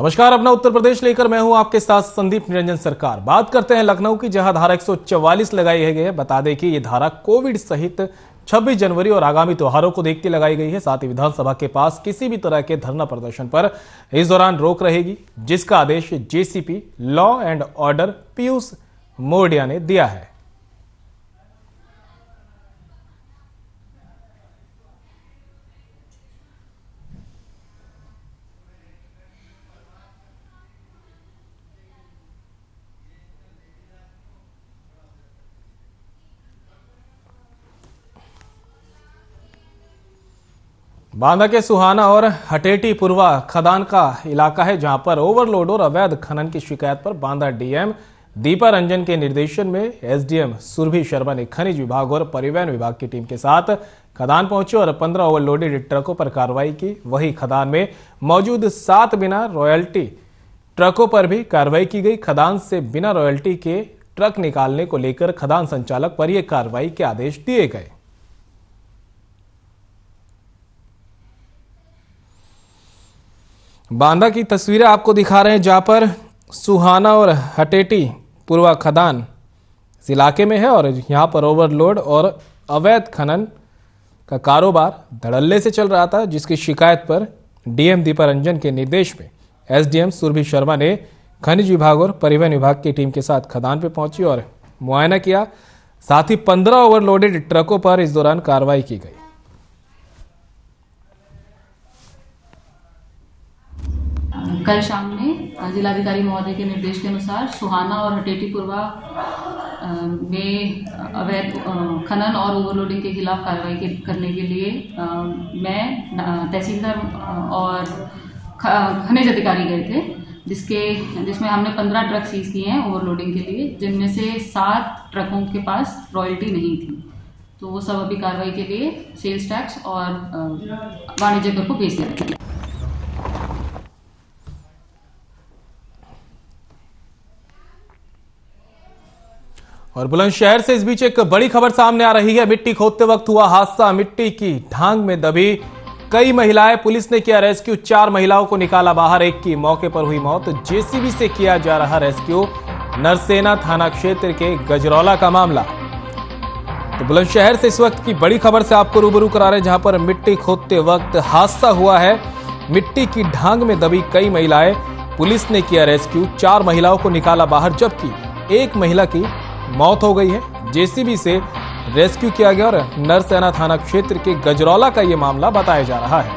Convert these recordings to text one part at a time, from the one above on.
नमस्कार, अपना उत्तर प्रदेश लेकर मैं हूं आपके साथ संदीप निरंजन सरकार। बात करते हैं लखनऊ की, जहां धारा 144 लगाई गई है। बता दें कि ये धारा कोविड सहित 26 जनवरी और आगामी त्योहारों को देखते लगाई गई है। साथ ही विधानसभा के पास किसी भी तरह के धरना प्रदर्शन पर इस दौरान रोक रहेगी, जिसका आदेश JCP law and order Piyush Moradia ने दिया है। बांदा के सुहाना और हटेटी पूर्वा खदान का इलाका है, जहां पर ओवरलोड और अवैध खनन की शिकायत पर बांदा डीएम दीपा रंजन के निर्देशन में एसडीएम सुरभि शर्मा ने खनिज विभाग और परिवहन विभाग की टीम के साथ खदान पहुंचे और 15 ओवरलोडेड ट्रकों पर कार्रवाई की। वहीं खदान में मौजूद 7 बिना रॉयल्टी ट्रकों पर भी कार्रवाई की गई। खदान से बिना रॉयल्टी के ट्रक निकालने को लेकर खदान संचालक पर यह कार्रवाई के आदेश दिए गए। बांदा की तस्वीरें आपको दिखा रहे हैं, जहां पर सुहाना और हटेटी पूर्वा खदान इस इलाके में है और यहां पर ओवरलोड और अवैध खनन का कारोबार धड़ल्ले से चल रहा था, जिसकी शिकायत पर डीएम दीपा रंजन के निर्देश में एसडीएम सुरभि शर्मा ने खनिज विभाग और परिवहन विभाग की टीम के साथ खदान पर पहुंची और मुआयना किया। साथ ही 15 ओवरलोडेड ट्रकों पर इस दौरान कार्रवाई की गई। कल शाम में जिलाधिकारी महोदय के निर्देश के अनुसार सुहाना और हटेटी पूर्वा में अवैध खनन और ओवरलोडिंग के खिलाफ कार्रवाई करने के लिए मैं तहसीलदार और खनिज अधिकारी गए थे, जिसमें हमने 15 ट्रक सीज किए हैं ओवरलोडिंग के लिए, जिनमें से 7 ट्रकों के पास रॉयल्टी नहीं थी। तो वो सब अभी कार्रवाई के लिए सेल्स टैक्स और वाणिज्य कर को भेज दिया। और बुलंदशहर से इस बीच एक बड़ी खबर सामने आ रही है। मिट्टी खोदते वक्त हुआ हादसा, मिट्टी की ढांग में दबी कई महिलाएं, पुलिस ने किया रेस्क्यू। 4 महिलाओं को निकाला बाहर, एक की मौके पर हुई मौत। जेसीबी से किया जा रहा रेस्क्यू। नरसेना थाना क्षेत्र के गजरौला का मामला। तो बुलंदशहर से इस वक्त की बड़ी खबर से आपको रूबरू करा रहे हैं, जहां पर मिट्टी खोदते वक्त हादसा हुआ है। मिट्टी की ढांग में दबी कई महिलाएं, पुलिस ने किया रेस्क्यू। 4 महिलाओं को निकाला बाहर, जबकि एक महिला की मौत हो गई है। जेसीबी से रेस्क्यू किया गया और नरसेना थाना क्षेत्र के गजरौला का यह मामला बताया जा रहा है।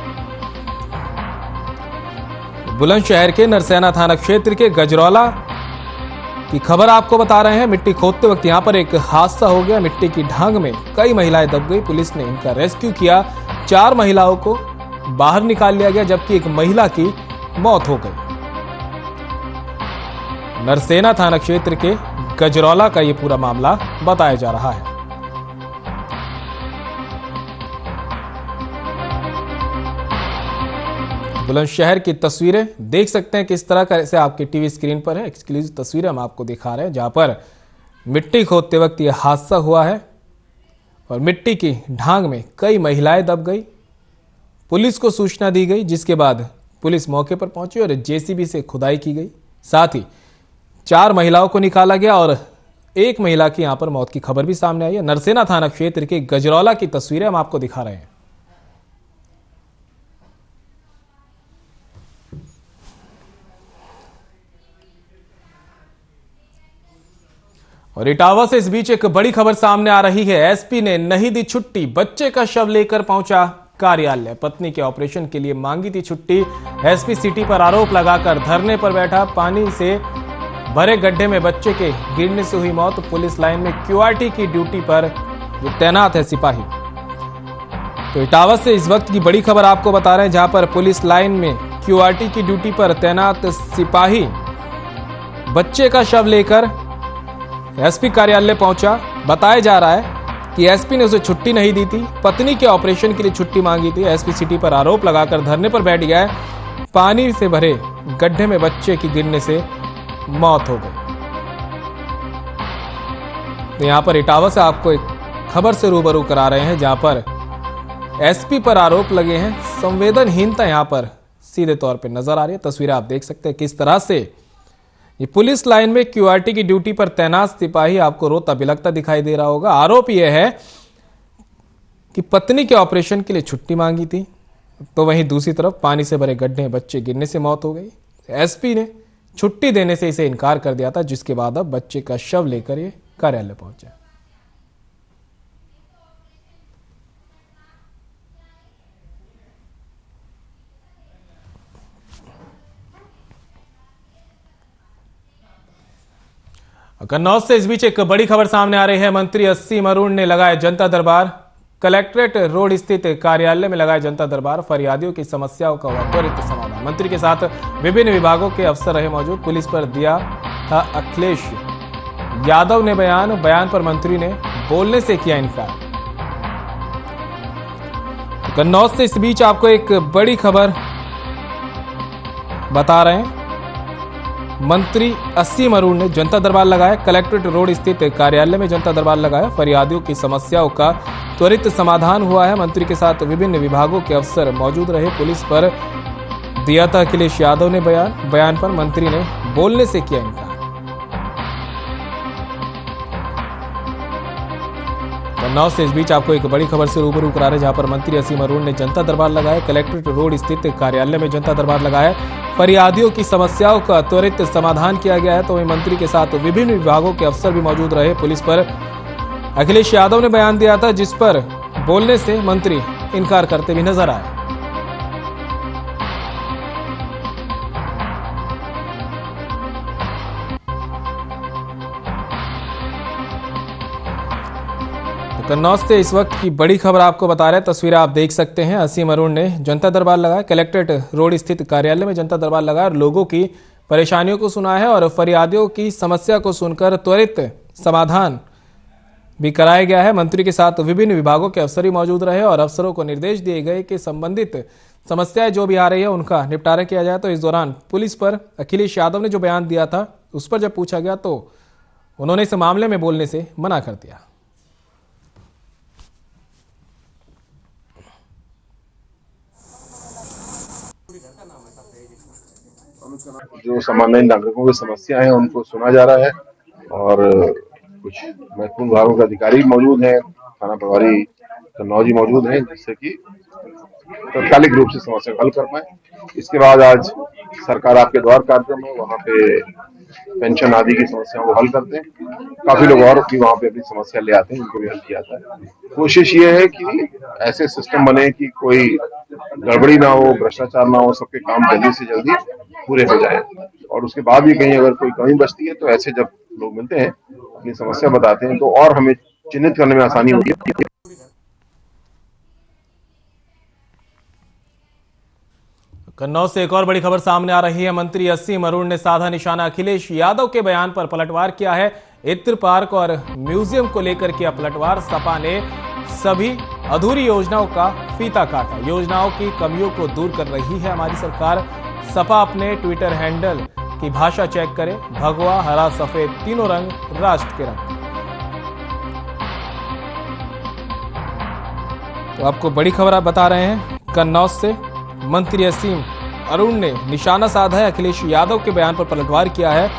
बुलंदशहर के नरसेना थाना क्षेत्र के गजरौला की खबर आपको बता रहे हैं। मिट्टी खोदते वक्त यहां पर एक हादसा हो गया। मिट्टी की ढांग में कई महिलाएं दब गई, पुलिस ने इनका रेस्क्यू किया। 4 महिलाओं को बाहर निकाल लिया गया, जबकि एक महिला की मौत हो गई। नरसेना थाना क्षेत्र के गजरौला का यह पूरा मामला बताया जा रहा है। बुलंदशहर की तस्वीरें देख सकते हैं किस तरह का से आपके टीवी स्क्रीन पर है। एक्सक्लूसिव तस्वीरें हम आपको दिखा रहे हैं, जहां पर मिट्टी खोदते वक्त यह हादसा हुआ है और मिट्टी की ढांग में कई महिलाएं दब गई। पुलिस को सूचना दी गई, जिसके बाद पुलिस मौके पर पहुंची और जेसीबी से खुदाई की गई। साथ ही 4 महिलाओं को निकाला गया और एक महिला की यहां पर मौत की खबर भी सामने आई है। नरसेना थाना क्षेत्र के गजरौला की तस्वीरें हम आपको दिखा रहे हैं। और इटावा से इस बीच एक बड़ी खबर सामने आ रही है। एसपी ने नहीं दी छुट्टी, बच्चे का शव लेकर पहुंचा कार्यालय। पत्नी के ऑपरेशन के लिए मांगी थी छुट्टी। एसपी सिटी पर आरोप लगाकर धरने पर बैठा। पानी से भरे गड्ढे में बच्चे के गिरने से हुई मौत। पुलिस लाइन में क्यूआरटी की ड्यूटी पर तैनात है सिपाही। तो इटावा से इस वक्त की बड़ी खबर आपको बता रहे हैं, जहां पर पुलिस लाइन में क्यूआरटी की ड्यूटी पर तैनात सिपाही बच्चे का शव लेकर एसपी कार्यालय पहुंचा। बताया जा रहा है कि एसपी ने उसे छुट्टी नहीं दी थी, पत्नी के ऑपरेशन के लिए छुट्टी मांगी थी। एसपी सिटी पर आरोप लगाकर धरने पर बैठ गया है। पानी से भरे गड्ढे में बच्चे की गिरने से मौत हो गई। तो यहां पर इटावा से आपको एक खबर से रूबरू करा रहे हैं, जहां पर एसपी पर आरोप लगे हैं। संवेदनहीनता यहां पर सीधे तौर पे नजर आ रही है। तस्वीरें आप देख सकते हैं किस तरह से ये पुलिस लाइन में क्यूआरटी की ड्यूटी पर तैनात सिपाही आपको रोता बिलखता दिखाई दे रहा होगा। आरोप यह है कि पत्नी के ऑपरेशन के लिए छुट्टी मांगी थी, तो वहीं दूसरी तरफ पानी से भरे गड्ढे में बच्चे गिरने से मौत हो गई। एसपी ने छुट्टी देने से इसे इनकार कर दिया था, जिसके बाद अब बच्चे का शव लेकर ये कार्यालय पहुंचे। कन्नौज से इस बीच एक बड़ी खबर सामने आ रही है। मंत्री असीम अरुण ने लगाया जनता दरबार। कलेक्ट्रेट रोड स्थित कार्यालय में लगाया जनता दरबार। फरियादियों की समस्याओं का हुआ त्वरित समाधान। मंत्री के साथ विभिन्न विभागों के अफसर रहे मौजूद। पुलिस पर दिया था अखिलेश यादव ने बयान पर मंत्री ने बोलने से किया इनकार। कन्नौज से इस बीच आपको एक बड़ी खबर बता रहे हैं। मंत्री असीम अरुण ने जनता दरबार लगाया। कलेक्ट्रेट रोड स्थित कार्यालय में जनता दरबार लगाया। फरियादियों की समस्याओं का त्वरित समाधान हुआ है। मंत्री के साथ विभिन्न विभागों के अफसर मौजूद रहे। पुलिस पर दिया था अखिलेश यादव ने बयान पर मंत्री ने बोलने से किया इनकार। कन्नौज से इस बीच आपको एक बड़ी खबर से रूबरू करा रहे, जहां पर मंत्री असीम अरुण ने जनता दरबार लगाया। कलेक्ट्रेट रोड स्थित कार्यालय में जनता दरबार लगाया। फरियादियों की समस्याओं का त्वरित समाधान किया गया है, तो वहीं मंत्री के साथ विभिन्न विभागों के अफसर भी मौजूद रहे। पुलिस पर अखिलेश यादव ने बयान दिया था, जिस पर बोलने से मंत्री इनकार करते भी नजर आए। कन्नौज से इस वक्त की बड़ी खबर आपको बता रहे हैं। तस्वीरें आप देख सकते हैं। असीम अरुण ने जनता दरबार लगाया। कलेक्ट्रेट रोड स्थित कार्यालय में जनता दरबार लगाया और लोगों की परेशानियों को सुना है और फरियादियों की समस्या को सुनकर त्वरित समाधान भी कराया गया है। मंत्री के साथ विभिन्न विभागों के अफसर भी मौजूद रहे और अफसरों को निर्देश दिए गए कि संबंधित समस्याएं जो भी आ रही है उनका निपटारा किया जाए। तो इस दौरान पुलिस पर अखिलेश यादव ने जो बयान दिया था, उस पर जब पूछा गया तो उन्होंने इस मामले में बोलने से मना कर दिया। जो सामान्य नागरिकों की समस्या है उनको सुना जा रहा है और कुछ महत्वपूर्ण विभागों के अधिकारी मौजूद हैं, थाना प्रभारी कन्नौज जी मौजूद हैं, जिससे कि तात्कालिक रूप से समस्या हल कर पाए। इसके बाद आज सरकार आपके द्वार कार्यक्रम है, वहाँ पे पेंशन आदि की समस्याओं को हल करते हैं। काफी लोग और भी वहाँ पे अपनी समस्या ले आते हैं, उनको भी हल किया जाता है। कोशिश ये है कि ऐसे सिस्टम बने कि कोई गड़बड़ी ना हो, भ्रष्टाचार ना हो, सबके काम जल्दी से जल्दी पूरे हो जाए। और उसके बाद भी कहीं अगर कोई कमी बचती है तो ऐसे जब लोग मिलते हैं, अपनी समस्या बताते हैं, तो और हमें चिन्हित करने में आसानी होगी। कन्नौज से एक और बड़ी खबर सामने आ रही है। मंत्री असीम अरुण ने साधा निशाना अखिलेश यादव के बयान पर पलटवार किया है। इत्र पार्क और म्यूजियम को लेकर किया पलटवार। सपा ने सभी अधूरी योजनाओं का फीता काटा। योजनाओं की कमियों को दूर कर रही है हमारी सरकार। सपा अपने ट्विटर हैंडल की भाषा चेक करे। भगवा, हरा, सफेद तीनों रंग राष्ट्र के रंग। तो आपको बड़ी खबर आप बता रहे हैं। कन्नौज से मंत्री असीम अरुण ने निशाना साधा है। अखिलेश यादव के बयान पर पलटवार किया है।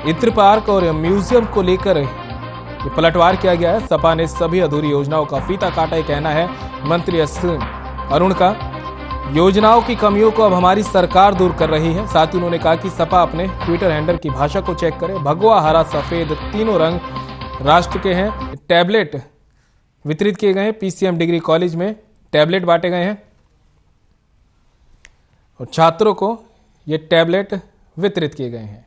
इत्र पार्क और म्यूजियम को लेकर ये पलटवार किया गया है। सपा ने सभी अधूरी योजनाओं का फीता काटा, ये कहना है मंत्री असीम अरुण का। योजनाओं की कमियों को अब हमारी सरकार दूर कर रही है। साथ ही उन्होंने कहा कि सपा अपने ट्विटर हैंडल की भाषा को चेक करे। भगवा, हरा, सफेद तीनों रंग राष्ट्र के हैं। टैबलेट वितरित किए गए हैं। पीसीएम डिग्री कॉलेज में टैबलेट बांटे गए हैं और छात्रों को ये टैबलेट वितरित किए गए हैं।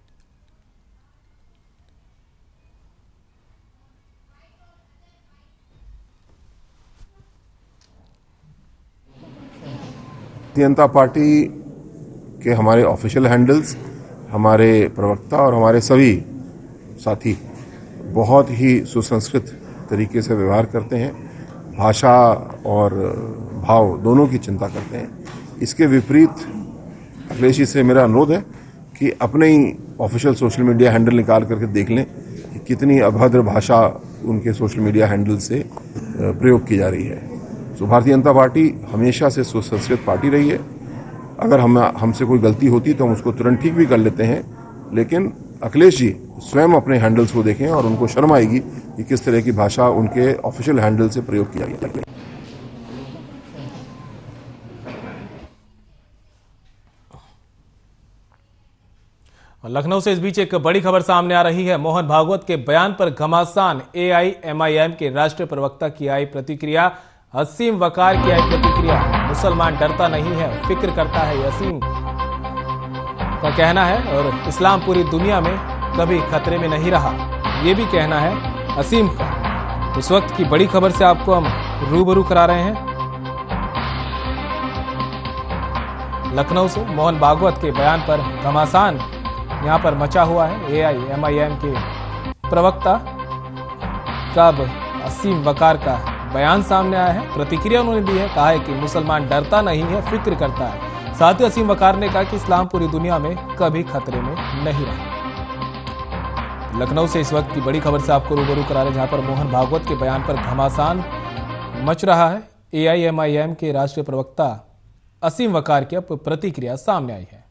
भारतीय जनता पार्टी के हमारे ऑफिशियल हैंडल्स, हमारे प्रवक्ता और हमारे सभी साथी बहुत ही सुसंस्कृत तरीके से व्यवहार करते हैं। भाषा और भाव दोनों की चिंता करते हैं। इसके विपरीत अखिलेश जी से मेरा अनुरोध है कि अपने ही ऑफिशियल सोशल मीडिया हैंडल निकाल करके देख लें कि कितनी अभद्र भाषा उनके सोशल मीडिया हैंडल से प्रयोग की जा रही है। तो भारतीय जनता पार्टी हमेशा से सुसंस्कृत पार्टी रही है अगर हमसे कोई गलती होती तो हम उसको तुरंत ठीक भी कर लेते हैं, लेकिन अखिलेश जी स्वयं अपने हैंडल्स को देखें और उनको शर्म आएगी कि किस तरह की भाषा उनके ऑफिशियल हैंडल से प्रयोग किया गया है। लखनऊ से इस बीच एक बड़ी खबर सामने आ रही है। मोहन भागवत के बयान पर घमासान AIMIM के राष्ट्रीय प्रवक्ता की आई प्रतिक्रिया, असीम वकार की आई प्रतिक्रिया। मुसलमान डरता नहीं है, फिक्र करता है, असीम का कहना है। और इस्लाम पूरी दुनिया में कभी खतरे में नहीं रहा, ये भी कहना है असीम का। इस वक्त की बड़ी खबर से आपको हम रूबरू करा रहे हैं। लखनऊ से मोहन भागवत के बयान पर घमासान यहां पर मचा हुआ है। AIMIM के प्रवक्ता का असीम वकार का बयान सामने आया है, प्रतिक्रिया उन्होंने दी है। कहा है कि मुसलमान डरता नहीं है, फिक्र करता है। साथ ही असीम वकार ने कहा कि इस्लाम पूरी दुनिया में कभी खतरे में नहीं रहा। लखनऊ से इस वक्त की बड़ी खबर से आपको रूबरू करा रहे हैं, जहां पर मोहन भागवत के बयान पर घमासान मच रहा है। AIMIM के राष्ट्रीय प्रवक्ता असीम वकार की अब प्रतिक्रिया सामने आई है।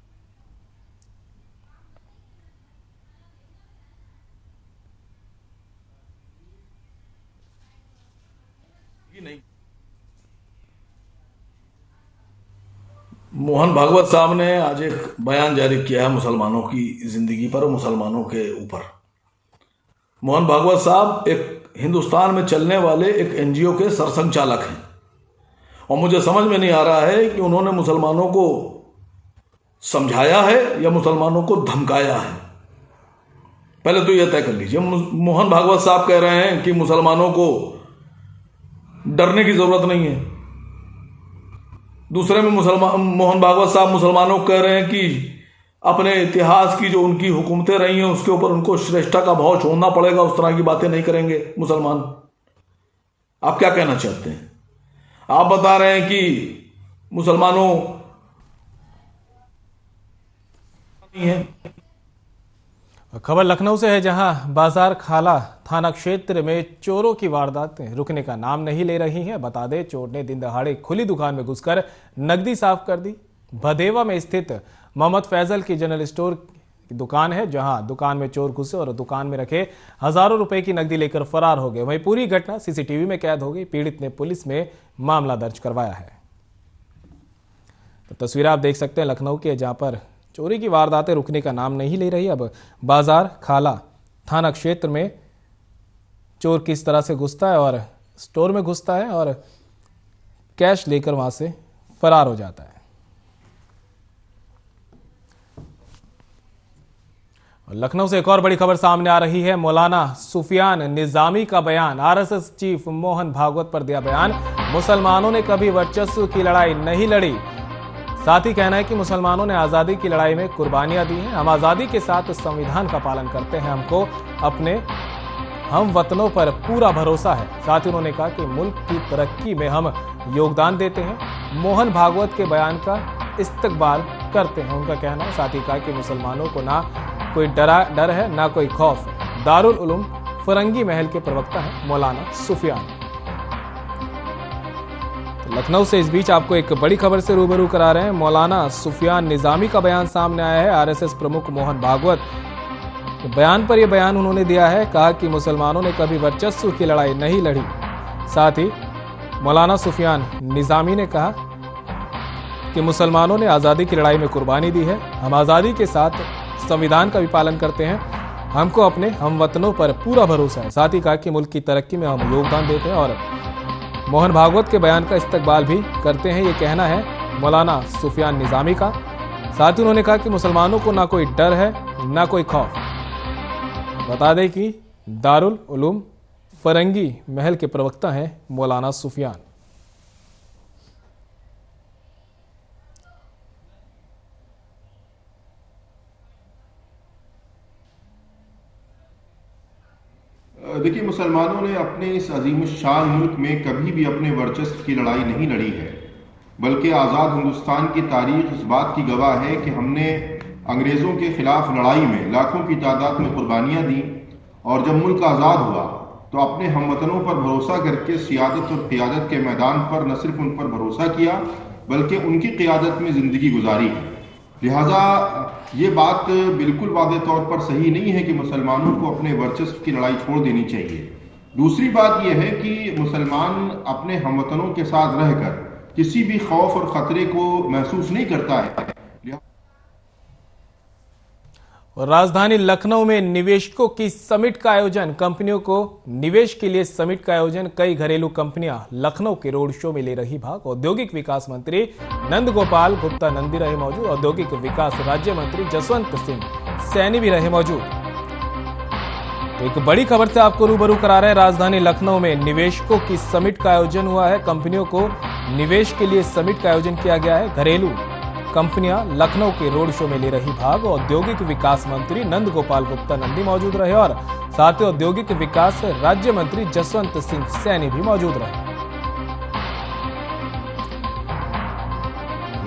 मोहन भागवत साहब ने आज एक बयान जारी किया है मुसलमानों की जिंदगी पर और मुसलमानों के ऊपर। मोहन भागवत साहब एक हिंदुस्तान में चलने वाले एक NGO के सरसंघचालक हैं और मुझे समझ में नहीं आ रहा है कि उन्होंने मुसलमानों को समझाया है या मुसलमानों को धमकाया है। पहले तो यह तय कर लीजिए। मोहन भागवत साहब कह रहे हैं कि मुसलमानों को डरने की जरूरत नहीं है। दूसरे में मोहन भागवत साहब मुसलमानों को कह रहे हैं कि अपने इतिहास की जो उनकी हुकूमतें रही हैं उसके ऊपर उनको श्रेष्ठता का भाव छोड़ना पड़ेगा, उस तरह की बातें नहीं करेंगे मुसलमान। आप क्या कहना चाहते हैं? आप बता रहे हैं कि मुसलमानों नहीं है। खबर लखनऊ से है, जहां बाजार खाला थाना क्षेत्र में चोरों की वारदातें रुकने का नाम नहीं ले रही हैं। बता दें, चोर ने दिन दहाड़े खुली दुकान में घुसकर नकदी साफ कर दी। भदेवा में स्थित मोहम्मद फैजल की जनरल स्टोर की दुकान है, जहां दुकान में चोर घुसे और दुकान में रखे हजारों रुपए की नकदी लेकर फरार हो गए। वहीं पूरी घटना CCTV में कैद हो गई। पीड़ित ने पुलिस में मामला दर्ज करवाया है। तो तस्वीर आप देख सकते हैं लखनऊ के, जहां पर चोरी की वारदातें रुकने का नाम नहीं ले रही। अब बाजार खाला थाना क्षेत्र में चोर किस तरह से घुसता है और स्टोर में घुसता है और कैश लेकर वहां से फरार हो जाता है। लखनऊ से एक और बड़ी खबर सामने आ रही है। मौलाना सुफियान निजामी का बयान, RSS चीफ मोहन भागवत पर दिया बयान। मुसलमानों ने कभी वर्चस्व की लड़ाई नहीं लड़ी। साथ ही कहना है कि मुसलमानों ने आज़ादी की लड़ाई में कुर्बानियां दी हैं। हम आज़ादी के साथ संविधान का पालन करते हैं। हमको अपने हम वतनों पर पूरा भरोसा है। साथ ही उन्होंने कहा कि मुल्क की तरक्की में हम योगदान देते हैं। मोहन भागवत के बयान का इस्तकबाल करते हैं, उनका कहना है। साथ ही कहा कि मुसलमानों को ना कोई डर है, ना कोई खौफ। दारुल उलूम फरंगी महल के प्रवक्ता हैं मौलाना सुफियान। लखनऊ से इस बीच आपको एक बड़ी खबर से रूबरू करा रहे हैं। मौलाना सुफियान निजामी का बयान सामने आया है। RSS प्रमुख मोहन भागवत के बयान पर यह बयान उन्होंने दिया है। कहा कि मुसलमानों ने कभी वर्चस्व की लड़ाई नहीं लड़ी। साथ ही मौलाना सुफियान निजामी ने कहा कि मुसलमानों ने आज़ादी की लड़ाई में कुर्बानी दी है। हम आज़ादी के साथ संविधान का भी पालन करते हैं। हमको अपने हमवतनों पर पूरा भरोसा है। साथ ही कहा कि मुल्क की तरक्की में हम योगदान देते हैं और मोहन भागवत के बयान का इस्तकबाल भी करते हैं, ये कहना है मौलाना सुफियान निजामी का। साथ ही उन्होंने कहा कि मुसलमानों को ना कोई डर है, ना कोई खौफ। बता दें कि दारुल उलूम फरंगी महल के प्रवक्ता हैं मौलाना सुफियान। देखिए, मुसलमानों ने अपने इस अजीम शान मुल्क में कभी भी अपने वर्चस्व की लड़ाई नहीं लड़ी है, बल्कि आज़ाद हिंदुस्तान की तारीख इस बात की गवाह है कि हमने अंग्रेज़ों के खिलाफ लड़ाई में लाखों की तादाद में कुर्बानियाँ दी और जब मुल्क आज़ाद हुआ तो अपने हमवतनों पर भरोसा करके सियादत और क़ियादत के मैदान पर न सिर्फ उन पर भरोसा किया बल्कि उनकी क़ियादत में ज़िंदगी गुजारी है। लिहाजा ये बात बिल्कुल वाज़ेह तौर पर सही नहीं है कि मुसलमानों को अपने वर्चस्व की लड़ाई छोड़ देनी चाहिए। दूसरी बात यह है कि मुसलमान अपने हमवतनों के साथ रहकर किसी भी खौफ और ख़तरे को महसूस नहीं करता है। और राजधानी लखनऊ में निवेशकों की समिट का आयोजन, कंपनियों को निवेश के लिए समिट का आयोजन। कई घरेलू कंपनियां लखनऊ के रोड शो में ले रही भाग। औद्योगिक विकास मंत्री नंद गोपाल गुप्ता नंदी रहे मौजूद। औद्योगिक विकास राज्य मंत्री जसवंत सिंह सैनी भी रहे मौजूद। तो एक बड़ी खबर से आपको रूबरू करा रहे हैं। राजधानी लखनऊ में निवेशकों की समिट का आयोजन हुआ है। कंपनियों को निवेश के लिए समिट का आयोजन किया गया है। घरेलू कंपनियां लखनऊ के रोड शो में ले रही भाग। औद्योगिक विकास मंत्री नंद गोपाल गुप्ता नंदी मौजूद रहे और साथ ही औद्योगिक विकास राज्य मंत्री जसवंत सिंह सैनी भी मौजूद रहे।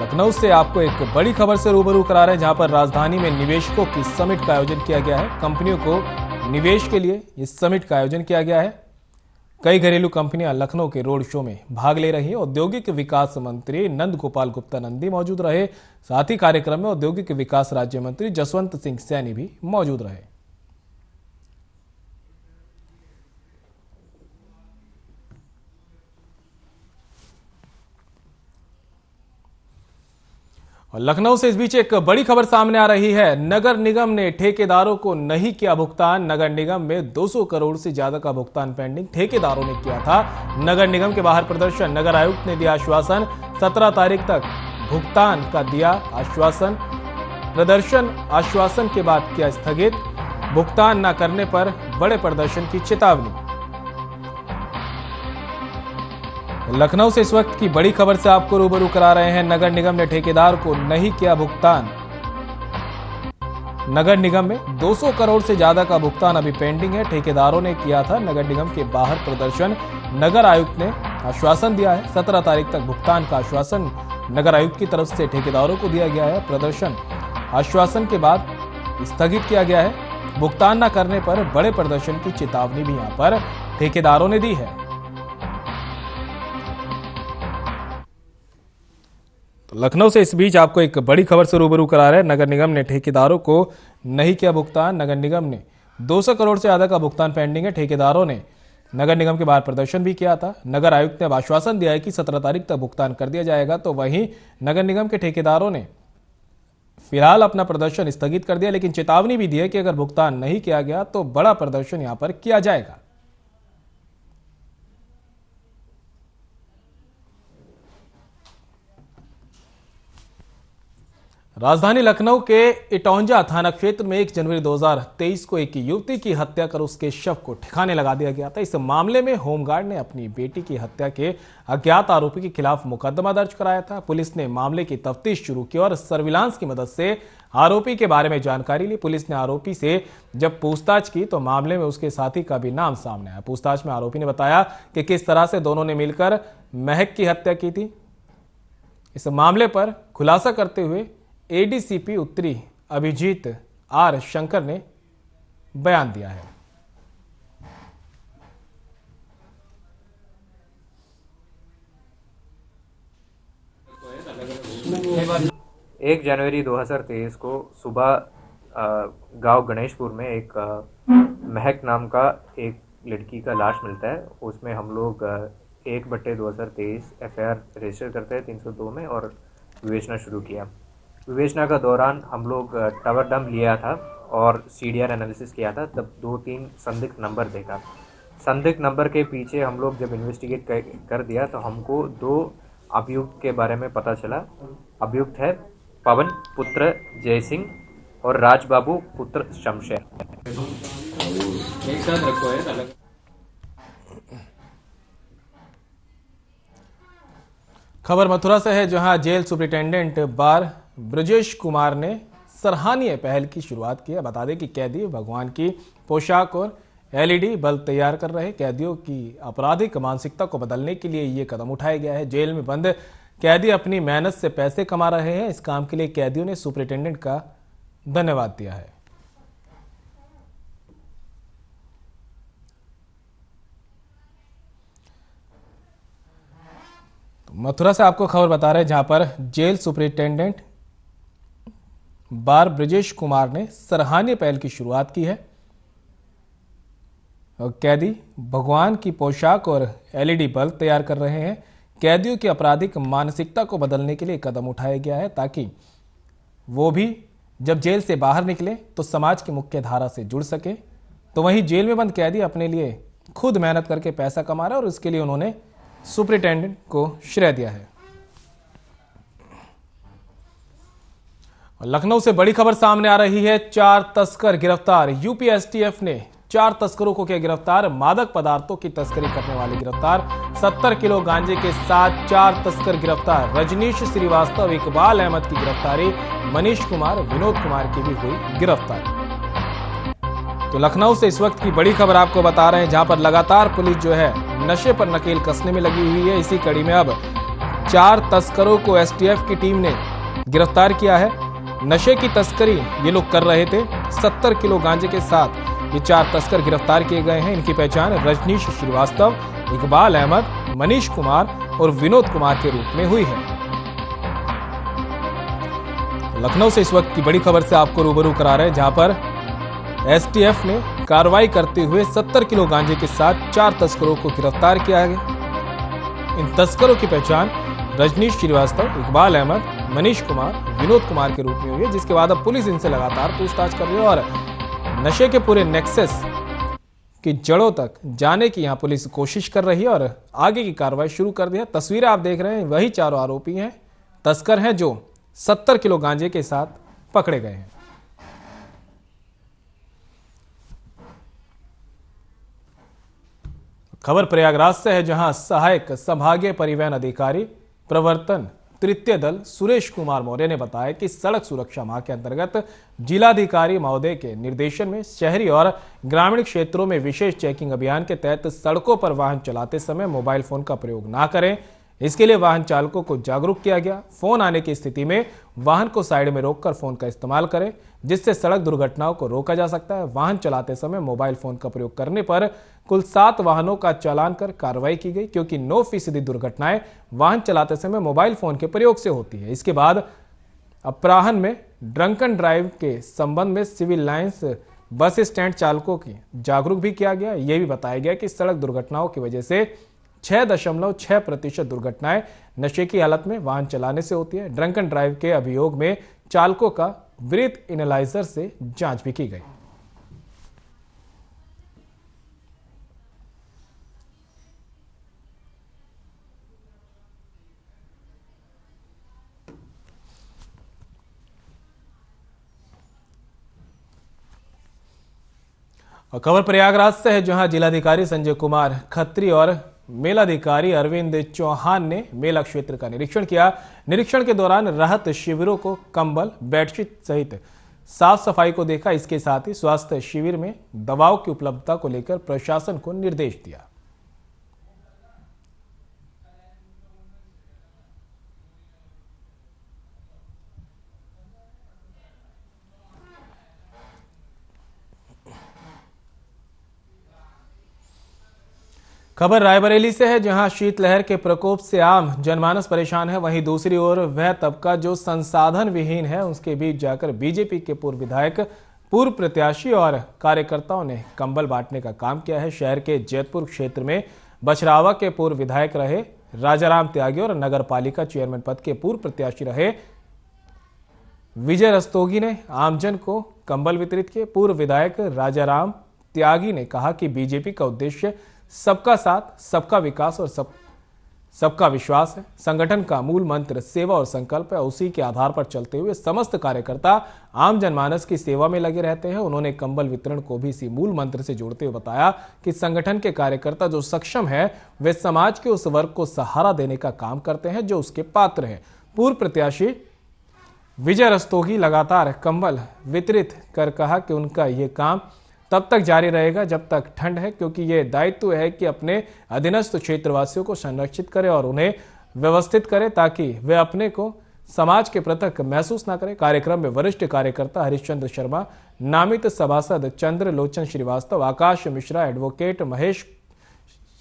लखनऊ से आपको एक बड़ी खबर से रूबरू करा रहे हैं, जहां पर राजधानी में निवेशकों की समिट का आयोजन किया गया है। कंपनियों को निवेश के लिए इस समिट का आयोजन किया गया है। कई घरेलू कंपनियां लखनऊ के रोड शो में भाग ले रही हैं। औद्योगिक विकास मंत्री नंद गोपाल गुप्ता नंदी मौजूद रहे। साथ ही कार्यक्रम में औद्योगिक विकास राज्य मंत्री जसवंत सिंह सैनी भी मौजूद रहे। और लखनऊ से इस बीच एक बड़ी खबर सामने आ रही है। नगर निगम ने ठेकेदारों को नहीं किया भुगतान। नगर निगम में 200 करोड़ से ज्यादा का भुगतान पेंडिंग ठेकेदारों ने किया था। नगर निगम के बाहर प्रदर्शन। नगर आयुक्त ने दिया आश्वासन, 17 तारीख तक भुगतान का दिया आश्वासन। प्रदर्शन आश्वासन के बाद किया स्थगित। भुगतान न करने पर बड़े प्रदर्शन की चेतावनी। लखनऊ से इस वक्त की बड़ी खबर से आपको रूबरू करा रहे हैं। नगर निगम ने ठेकेदार को नहीं किया भुगतान। नगर निगम में 200 करोड़ से ज्यादा का भुगतान अभी पेंडिंग है। ठेकेदारों ने किया था नगर निगम के बाहर प्रदर्शन। नगर आयुक्त ने आश्वासन दिया है, 17 तारीख तक भुगतान का आश्वासन नगर आयुक्त की तरफ से ठेकेदारों को दिया गया है। प्रदर्शन आश्वासन के बाद स्थगित किया गया है। भुगतान न करने पर बड़े प्रदर्शन की चेतावनी भी यहां पर ठेकेदारों ने दी है। तो लखनऊ से इस बीच आपको एक बड़ी खबर से रूबरू करा रहे हैं। नगर निगम ने ठेकेदारों को नहीं किया भुगतान। नगर निगम ने 200 करोड़ से ज्यादा का भुगतान पेंडिंग है। ठेकेदारों ने नगर निगम के बाहर प्रदर्शन भी किया था। नगर आयुक्त ने अब आश्वासन दिया है कि 17 तारीख तक भुगतान कर दिया जाएगा। तो वहीं नगर निगम के ठेकेदारों ने फिलहाल अपना प्रदर्शन स्थगित कर दिया, लेकिन चेतावनी भी दी है कि अगर भुगतान नहीं किया गया तो बड़ा प्रदर्शन यहां पर किया जाएगा। राजधानी लखनऊ के इटौंजा थाना क्षेत्र में 1 जनवरी 2023 को एक युवती की हत्या कर उसके शव को ठिकाने लगा दिया गया था। इस मामले में होमगार्ड ने अपनी बेटी की हत्या के अज्ञात आरोपी के खिलाफ मुकदमा दर्ज कराया था। पुलिस ने मामले की तफ्तीश शुरू की और सर्विलांस की मदद से आरोपी के बारे में जानकारी ली। पुलिस ने आरोपी से जब पूछताछ की तो मामले में उसके साथी का भी नाम सामने आया। पूछताछ में आरोपी ने बताया कि किस तरह से दोनों ने मिलकर महक की हत्या की थी। इस मामले पर खुलासा करते हुए एडीसीपी उत्तरी अभिजीत आर शंकर ने बयान दिया है। 1 जनवरी 2023 को सुबह गांव गणेशपुर में एक महक नाम का एक लड़की का लाश मिलता है। उसमें हम लोग 1/2023 एफआईआर रजिस्टर करते हैं 302 में और विवेचना शुरू किया। विवेचना का दौरान हम लोग टावर डंप लिया था और सीडीआर एनालिसिस किया था। तब 2-3 संदिग्ध नंबर देखा। संदिग्ध नंबर के पीछे हम लोग जब इन्वेस्टिगेट कर दिया तो हमको 2 अभियुक्त के बारे में पता चला। अभियुक्त है पवन पुत्र जय सिंह और राजबाबू पुत्र शमशेर। एक साथ रखो है अलग। खबर मथुरा से है, जहां जेल सुपरिटेंडेंट बार ब्रजेश कुमार ने सराहनीय पहल की शुरुआत की है। बता दें कि कैदी भगवान की पोशाक और एलईडी बल्ब तैयार कर रहे। कैदियों की आपराधिक मानसिकता को बदलने के लिए ये कदम उठाया गया है। जेल में बंद कैदी अपनी मेहनत से पैसे कमा रहे हैं। इस काम के लिए कैदियों ने सुपरिटेंडेंट का धन्यवाद दिया है। मथुरा से आपको खबर बता रहे हैं, जहां पर जेल सुपरिंटेंडेंट बार ब्रजेश कुमार ने सराहनीय पहल की शुरुआत की है और कैदी भगवान की पोशाक और एलईडी बल्ब तैयार कर रहे हैं। कैदियों की आपराधिक मानसिकता को बदलने के लिए कदम उठाया गया है ताकि वो भी जब जेल से बाहर निकले तो समाज की मुख्य धारा से जुड़ सके। तो वहीं जेल में बंद कैदी अपने लिए खुद मेहनत करके पैसा कमा रहे और इसके लिए उन्होंने सुपरिंटेंडेंट को श्रेय दिया है। लखनऊ से बड़ी खबर सामने आ रही है, 4 तस्कर गिरफ्तार। यूपी एसटीएफ ने 4 तस्करों को किया गिरफ्तार। मादक पदार्थों की तस्करी करने वाले गिरफ्तार। 70 किलो गांजे के साथ 4 तस्कर गिरफ्तार। रजनीश श्रीवास्तव, इकबाल अहमद की गिरफ्तारी। मनीष कुमार, विनोद कुमार की भी हुई गिरफ्तारी। तो लखनऊ से इस वक्त की बड़ी खबर आपको बता रहे हैं, जहां पर लगातार पुलिस जो है नशे पर नकेल कसने में लगी हुई है। इसी कड़ी में अब 4 तस्करों को एसटीएफ की टीम ने गिरफ्तार किया है। नशे की तस्करी ये लोग कर रहे थे। 70 किलो गांजे के साथ ये 4 तस्कर गिरफ्तार किए गए हैं। इनकी पहचान रजनीश श्रीवास्तव, इकबाल अहमद, मनीष कुमार और विनोद कुमार के रूप में हुई है। लखनऊ से इस वक्त की बड़ी खबर से आपको रूबरू करा रहे हैं, जहां पर एसटीएफ ने कार्रवाई करते हुए 70 किलो गांजे के साथ 4 तस्करों को गिरफ्तार किया है। इन तस्करों की पहचान रजनीश श्रीवास्तव, इकबाल अहमद, मनीष कुमार, विनोद कुमार के रूप में हुई है, जिसके बाद अब पुलिस इनसे लगातार पूछताछ कर रही है और नशे के पूरे नेक्सस की जड़ों तक जाने की यहां पुलिस कोशिश कर रही है और आगे की कार्रवाई शुरू कर दी है। तस्वीरें आप देख रहे हैं, वही 4 आरोपी हैं, तस्कर हैं जो 70 किलो गांजे के साथ पकड़े गए हैं। खबर प्रयागराज से है, जहां सहायक संभागीय परिवहन अधिकारी प्रवर्तन तृतीय दल सुरेश कुमार मौर्य ने बताया कि सड़क सुरक्षा माह के अंतर्गत जिलाधिकारी महोदय के निर्देशन में शहरी और ग्रामीण क्षेत्रों में विशेष चेकिंग अभियान के तहत सड़कों पर वाहन चलाते समय मोबाइल फोन का प्रयोग ना करें। इसके लिए वाहन चालकों को जागरूक किया गया। फोन आने की स्थिति में वाहन को साइड में रोककर फोन का इस्तेमाल करें, जिससे सड़क दुर्घटनाओं को रोका जा सकता है। वाहन चलाते समय मोबाइल फोन का प्रयोग करने पर कुल 7 वाहनों का चालान कर कार्रवाई की गई, क्योंकि 9% दुर्घटनाएं वाहन चलाते समय मोबाइल फोन के प्रयोग से होती है। इसके बाद अपराह्न में ड्रंकन ड्राइव के संबंध में सिविल लाइंस बस स्टैंड चालकों की जागरूक भी किया गया। यह भी बताया गया कि सड़क दुर्घटनाओं की वजह से 6.6% दुर्घटनाएं नशे की हालत में वाहन चलाने से होती है। ड्रंकन ड्राइव के अभियोग में चालकों का ब्रीथ एनालाइजर से जांच भी की गई। और खबर प्रयागराज से है, जहां जिलाधिकारी संजय कुमार खत्री और मेलाधिकारी अरविंद चौहान ने मेला क्षेत्र का निरीक्षण किया। निरीक्षण के दौरान राहत शिविरों को कंबल, बेडशीट सहित साफ सफाई को देखा। इसके साथ ही स्वास्थ्य शिविर में दवाओं की उपलब्धता को लेकर प्रशासन को निर्देश दिया। खबर रायबरेली से है, जहां शीतलहर के प्रकोप से आम जनमानस परेशान है। वहीं दूसरी ओर वह तबका जो संसाधन विहीन है, उसके बीच जाकर बीजेपी के पूर्व विधायक, पूर्व प्रत्याशी और कार्यकर्ताओं ने कंबल बांटने का काम किया है। शहर के जैतपुर क्षेत्र में बछरावा के पूर्व विधायक रहे राजाराम त्यागी और नगर पालिका चेयरमैन पद के पूर्व प्रत्याशी रहे विजय रस्तोगी ने आमजन को कंबल वितरित किए। पूर्व विधायक राजाराम त्यागी ने कहा कि बीजेपी का उद्देश्य सबका साथ, सबका विकास और सबका विश्वास है। संगठन का मूल मंत्र सेवा और संकल्प है। उसी के आधार पर चलते हुए समस्त कार्यकर्ता आम जनमानस की सेवा में लगे रहते हैं। उन्होंने कंबल वितरण को भी इसी मूल मंत्र से जोड़ते हुए बताया कि संगठन के कार्यकर्ता जो सक्षम है, वे समाज के उस वर्ग को सहारा देने का काम करते हैं जो उसके पात्र है। पूर्व प्रत्याशी विजय रस्तोगी लगातार कंबल वितरित कर कहा कि उनका ये काम तब तक जारी रहेगा जब तक ठंड है, क्योंकि ये दायित्व है कि अपने अधीनस्थ क्षेत्रवासियों को संरक्षित करें और उन्हें व्यवस्थित करें ताकि वे अपने को समाज के पृथक महसूस न करें। कार्यक्रम में वरिष्ठ कार्यकर्ता हरिश्चंद्र शर्मा, नामित सभासद चंद्र लोचन श्रीवास्तव, आकाश मिश्रा, एडवोकेट महेश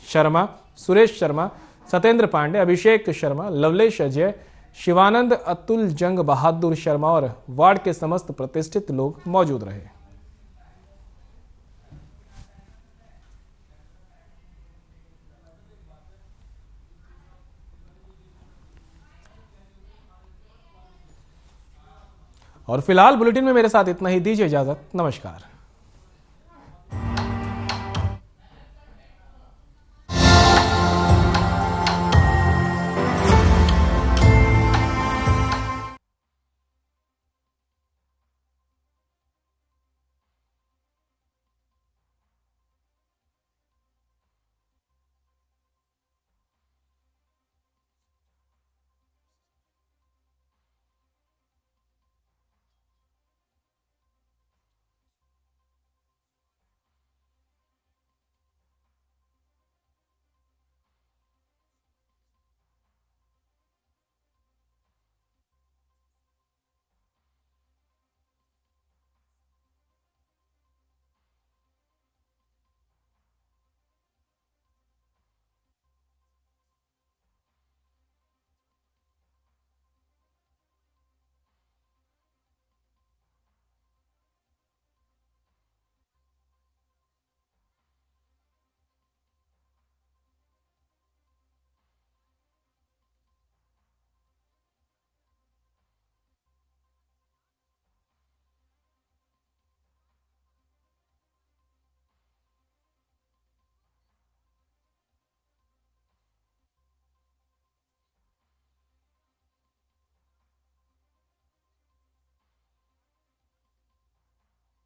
शर्मा, सुरेश शर्मा, सत्येंद्र पांडे, अभिषेक शर्मा, लवलेश अजय, शिवानंद, अतुल, जंग बहादुर शर्मा और वार्ड के समस्त प्रतिष्ठित लोग मौजूद रहे। और फिलहाल बुलेटिन में मेरे साथ इतना ही। दीजिए इजाजत। नमस्कार।